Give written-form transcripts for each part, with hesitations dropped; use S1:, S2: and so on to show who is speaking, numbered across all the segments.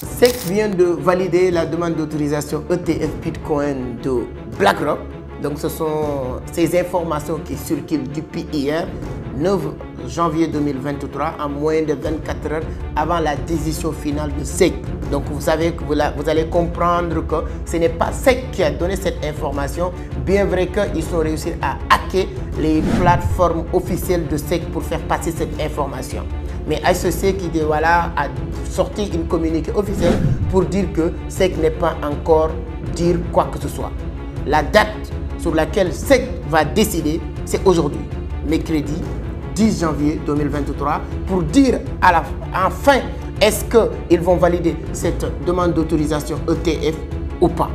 S1: SEC vient de valider la demande d'autorisation ETF Bitcoin de BlackRock. Donc ce sont ces informations qui circulent depuis hier, 9 janvier 2023, à moins de 24 heures avant la décision finale de SEC. Donc vous savez que vous allez comprendre que ce n'est pas SEC qui a donné cette information, bien vrai qu'ils ont réussi à hacker les plateformes officielles de SEC pour faire passer cette information. Mais HEC qui a sorti une communiqué officielle pour dire que SEC n'est pas encore dire quoi que ce soit. La date sur laquelle SEC va décider, c'est aujourd'hui, mercredi 10 janvier 2023, pour dire enfin est-ce qu'ils vont valider cette demande d'autorisation ETF ou pas.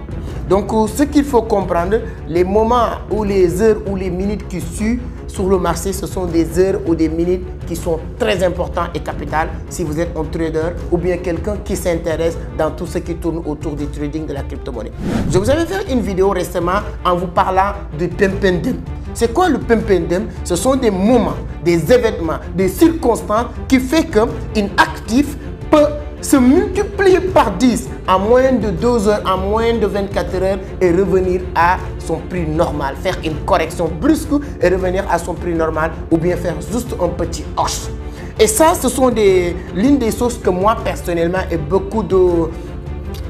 S1: Donc ce qu'il faut comprendre, les moments ou les heures ou les minutes qui suivent sur le marché, ce sont des heures ou des minutes qui sont très importants et capitales si vous êtes un trader ou bien quelqu'un qui s'intéresse dans tout ce qui tourne autour du trading de la crypto-monnaie. Je vous avais fait une vidéo récemment en vous parlant du pump and dump. C'est quoi le pump and dump? Ce sont des moments, des événements, des circonstances qui font qu'un actif peut se multiplier par 10 en moins de 2 heures, en moins de 24 heures et revenir à son prix normal, faire une correction brusque et revenir à son prix normal ou bien faire juste un petit hoche. Et ça, ce sont l'une des choses que moi personnellement et beaucoup de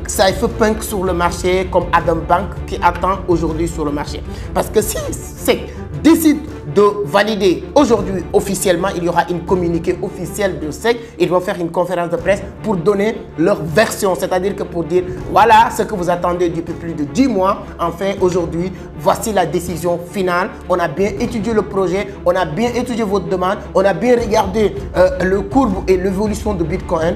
S1: cypherpunks sur le marché comme Adam Bank qui attend aujourd'hui sur le marché. Parce que si SEC décide de valider aujourd'hui officiellement, il y aura une communiqué officielle de SEC. Ils vont faire une conférence de presse pour donner leur version, c'est-à-dire que pour dire voilà ce que vous attendez depuis plus de 10 mois. Enfin, aujourd'hui, voici la décision finale. On a bien étudié le projet, on a bien étudié votre demande, on a bien regardé le courbe et l'évolution de Bitcoin.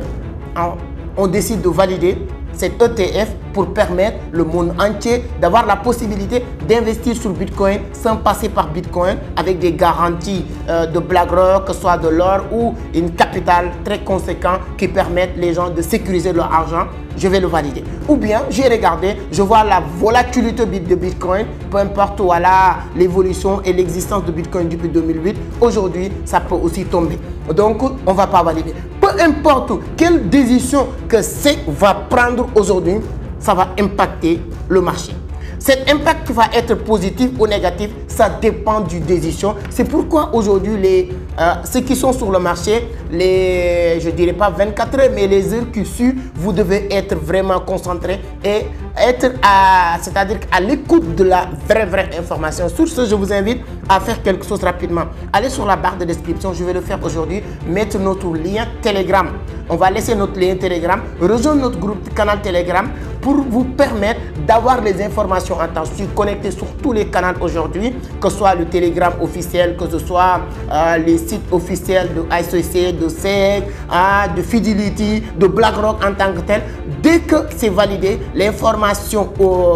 S1: On décide de valider cet ETF pour permettre le monde entier d'avoir la possibilité d'investir sur Bitcoin sans passer par Bitcoin avec des garanties de BlackRock, que ce soit de l'or ou une capitale très conséquente qui permettent les gens de sécuriser leur argent. Je vais le valider. Ou bien, j'ai regardé, je vois la volatilité de Bitcoin, peu importe l'évolution et l'existence de Bitcoin depuis 2008. Aujourd'hui, ça peut aussi tomber. Donc, on ne va pas valider. Peu importe quelle décision que SEC va prendre aujourd'hui, ça va impacter le marché. Cet impact va être positif ou négatif, ça dépend du décision. C'est pourquoi aujourd'hui, ceux qui sont sur le marché, je ne dirais pas 24 heures, mais les heures qui suivent, vous devez être vraiment concentré et être c'est-à-dire à l'écoute de la vraie information. Sur ce, je vous invite à faire quelque chose rapidement. Allez sur la barre de description, je vais le faire aujourd'hui, mettre notre lien Telegram. On va laisser notre lien Telegram, rejoindre notre groupe canal Telegram pour vous permettre d'avoir les informations en temps. Je suis connecté sur tous les canaux aujourd'hui, que ce soit le Telegram officiel, que ce soit les sites officiels de HEC, de SEC, de Fidelity, de BlackRock en tant que tel. Dès que c'est validé, l'information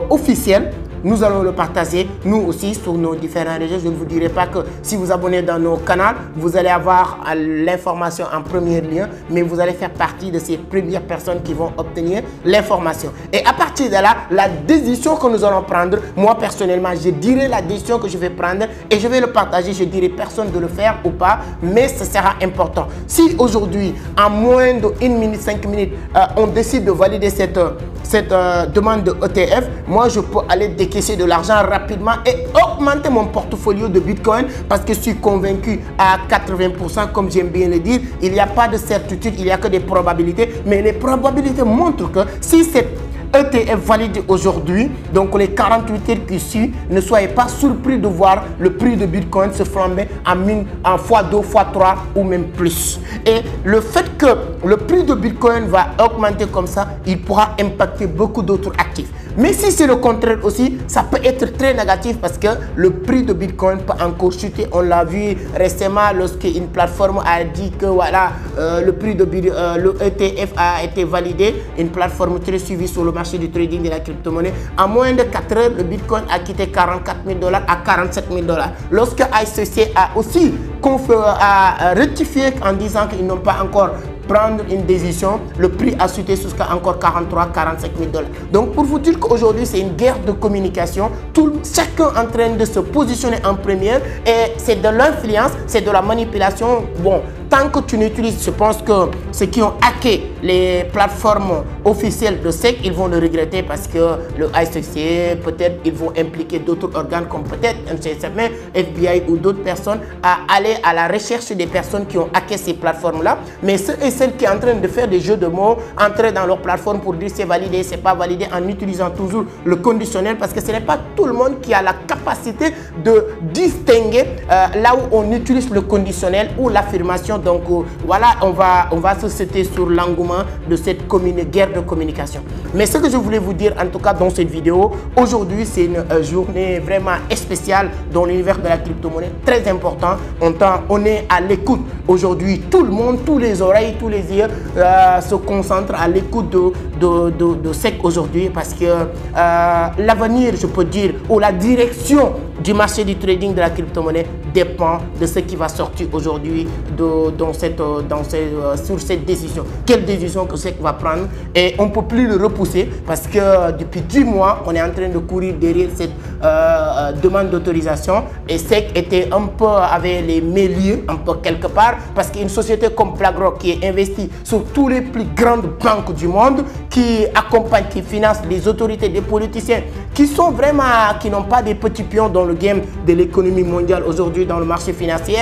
S1: officielle, nous allons le partager, nous aussi, sur nos différents réseaux. Je ne vous dirai pas que si vous abonnez dans nos canaux, vous allez avoir l'information en premier lien, mais vous allez faire partie de ces premières personnes qui vont obtenir l'information. Et à partir de là, la décision que nous allons prendre, moi personnellement, je dirai la décision que je vais prendre et je vais le partager. Je dirai personne de le faire ou pas, mais ce sera important. Si aujourd'hui, en moins de 1 minute, 5 minutes, on décide de valider cette demande de ETF, moi je peux aller décaisser de l'argent rapidement et augmenter mon portfolio de Bitcoin parce que je suis convaincu à 80%, comme j'aime bien le dire. Il n'y a pas de certitude, il n'y a que des probabilités, mais les probabilités montrent que si cette ETF validé aujourd'hui, donc les 48 heures qui suivent, ne soyez pas surpris de voir le prix de Bitcoin se flamber en x2, x3 ou même plus. Et le fait que le prix de Bitcoin va augmenter comme ça, il pourra impacter beaucoup d'autres actifs. Mais si c'est le contraire aussi, ça peut être très négatif parce que le prix de Bitcoin peut encore chuter. On l'a vu récemment lorsque une plateforme a dit que voilà, le prix de le ETF a été validé. Une plateforme très suivie sur le marché du trading de la crypto-monnaie. En moins de 4 heures, le Bitcoin a quitté 44 000 $ à 47 000 $. Lorsque HEC a aussi rectifié en disant qu'ils n'ont pas encore prendre une décision, le prix a chuté jusqu'à encore 43 45 000 $. Donc pour vous dire qu'aujourd'hui c'est une guerre de communication, chacun en train de se positionner en première et c'est de l'influence, c'est de la manipulation. Bon, tant que tu n'utilises, je pense que ceux qui ont hacké les plateformes officielles de SEC, ils vont le regretter parce que le ICC, peut-être ils vont impliquer d'autres organes comme peut-être MCSM, FBI ou d'autres personnes à aller à la recherche des personnes qui ont hacké ces plateformes-là. Mais ceux et celles qui sont en train de faire des jeux de mots, entrer dans leur plateforme pour dire c'est validé, c'est pas validé, en utilisant toujours le conditionnel, parce que ce n'est pas tout le monde qui a la capacité de distinguer là où on utilise le conditionnel ou l'affirmation. Donc voilà, on va se citer sur l'engouement de cette guerre de communication. Mais ce que je voulais vous dire en tout cas dans cette vidéo, aujourd'hui c'est une journée vraiment spéciale dans l'univers de la crypto-monnaie, très important. On est à l'écoute aujourd'hui, tout le monde, tous les oreilles, tous les yeux se concentrent à l'écoute de SEC aujourd'hui, parce que l'avenir, je peux dire, ou la direction du marché du trading de la crypto-monnaie dépend de ce qui va sortir aujourd'hui sur cette décision. Quelle décision que SEC va prendre, et on ne peut plus le repousser parce que depuis 10 mois, on est en train de courir derrière cette demande d'autorisation, et SEC était un peu avec les mêlés, un peu quelque part, parce qu'une société comme BlackRock qui est investie sur tous les plus grandes banques du monde, qui accompagne, qui finance les autorités, des politiciens, qui n'ont pas des petits pions dans le game de l'économie mondiale aujourd'hui dans le marché financier,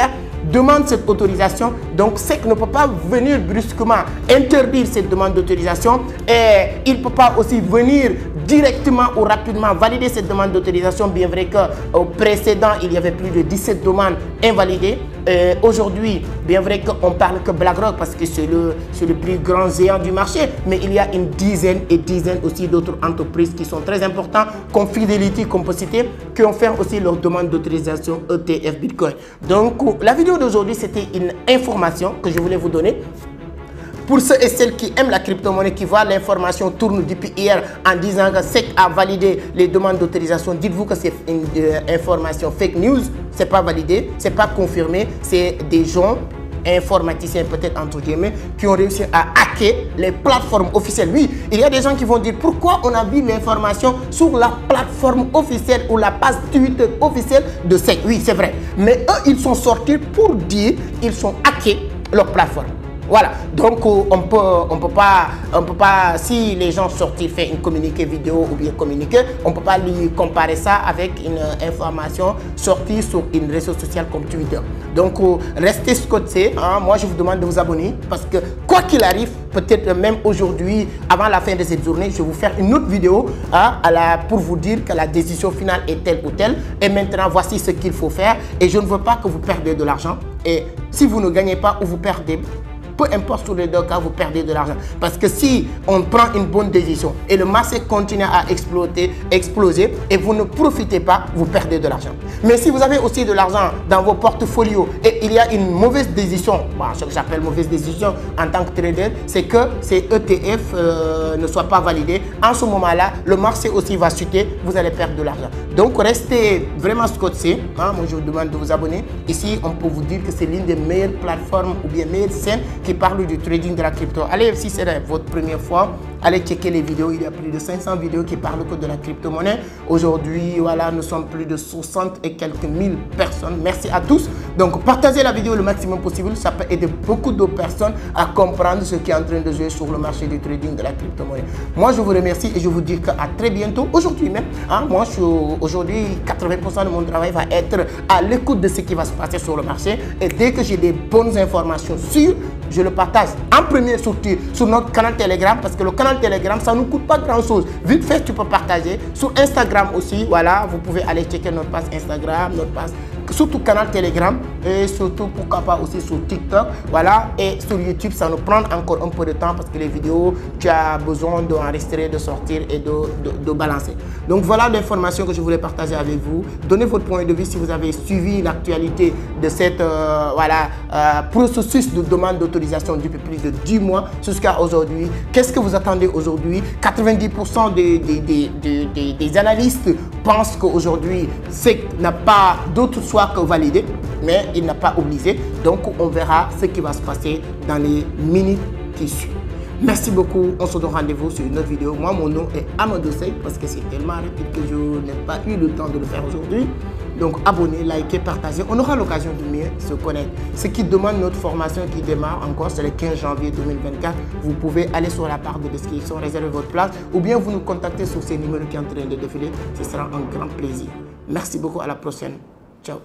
S1: demande cette autorisation. Donc SEC ne peut pas venir brusquement interdire cette demande d'autorisation, et il ne peut pas aussi venir directement ou rapidement valider cette demande d'autorisation, bien vrai qu'au précédent il y avait plus de 17 demandes invalidées. Aujourd'hui, bien vrai qu'on parle que BlackRock parce que c'est le plus grand géant du marché, mais il y a une dizaine aussi d'autres entreprises qui sont très importantes, comme Fidelity, comme Posité, qui ont fait aussi leur demande d'autorisation ETF Bitcoin. Donc la vidéo d'aujourd'hui, c'était une information que je voulais vous donner. Pour ceux et celles qui aiment la crypto-monnaie, qui voient l'information tourne depuis hier en disant que SEC a validé les demandes d'autorisation, dites-vous que c'est une information fake news, c'est pas validé, c'est pas confirmé, c'est des gens informaticiens peut-être entre guillemets qui ont réussi à hacker les plateformes officielles. Oui, il y a des gens qui vont dire pourquoi on a vu l'information sur la plateforme officielle ou la page Twitter officielle de SEC. Oui, c'est vrai, mais eux ils sont sortis pour dire ils sont hackés leur plateforme. Voilà, donc on peut pas, si les gens sortent, ils font une communiqué vidéo ou bien communiqué, on ne peut pas lui comparer ça avec une information sortie sur une réseau social comme Twitter. Donc restez scotché, hein. Moi je vous demande de vous abonner, parce que quoi qu'il arrive, peut-être même aujourd'hui, avant la fin de cette journée, je vais vous faire une autre vidéo pour vous dire que la décision finale est telle ou telle, et maintenant voici ce qu'il faut faire, et je ne veux pas que vous perdiez de l'argent, et si vous ne gagnez pas ou vous perdez, peu importe sur les deux cas, vous perdez de l'argent. Parce que si on prend une bonne décision et le marché continue à exploser et vous ne profitez pas, vous perdez de l'argent. Mais si vous avez aussi de l'argent dans vos portfolios et il y a une mauvaise décision, ce que j'appelle mauvaise décision en tant que trader, c'est que ces ETF ne soient pas validés. En ce moment-là, le marché aussi va chuter, vous allez perdre de l'argent. Donc restez vraiment scotché. Moi je vous demande de vous abonner. Ici, on peut vous dire que c'est l'une des meilleures plateformes ou bien meilleures scènes qui parle du trading de la crypto. Allez, si c'est votre première fois, allez checker les vidéos. Il y a plus de 500 vidéos qui parlent que de la crypto-monnaie. Aujourd'hui, voilà, nous sommes plus de 60 et quelques mille personnes. Merci à tous. Donc, partagez la vidéo le maximum possible. Ça peut aider beaucoup de personnes à comprendre ce qui est en train de jouer sur le marché du trading de la crypto-monnaie. Moi, je vous remercie et je vous dis qu'à très bientôt. Aujourd'hui même, moi, aujourd'hui, 80% de mon travail va être à l'écoute de ce qui va se passer sur le marché. Et dès que j'ai des bonnes informations sûres, je le partage en premier sur notre canal Telegram, parce que le canal Telegram, ça ne nous coûte pas grand chose. Vite fait, tu peux partager. Sur Instagram aussi, voilà, vous pouvez aller checker notre page Instagram, notre page, surtout canal Telegram, et surtout, pourquoi pas aussi sur TikTok, voilà, et sur YouTube, ça nous prend encore un peu de temps parce que les vidéos, tu as besoin d'enregistrer, de sortir et de balancer. Donc voilà l'information que je voulais partager avec vous. Donnez votre point de vue si vous avez suivi l'actualité de cette processus de demande d'autorisation depuis plus de 10 mois jusqu'à aujourd'hui. Qu'est-ce que vous attendez aujourd'hui? 90% des analystes pensent qu'aujourd'hui, SEC n'a pas d'autre choix que valider, mais il n'a pas obligé. Donc, on verra ce qui va se passer dans les minutes qui suivent. Merci beaucoup. On se donne rendez-vous sur une autre vidéo. Moi, mon nom est Amadou Sey parce que c'est tellement rapide que je n'ai pas eu le temps de le faire aujourd'hui. Donc abonnez, likez, partagez. On aura l'occasion de mieux se connaître. Ceux qui demandent notre formation qui démarre encore, c'est le 15 janvier 2024. Vous pouvez aller sur la barre de description, réserver votre place ou bien vous nous contactez sur ces numéros qui sont en train de défiler. Ce sera un grand plaisir. Merci beaucoup. À la prochaine. Ciao.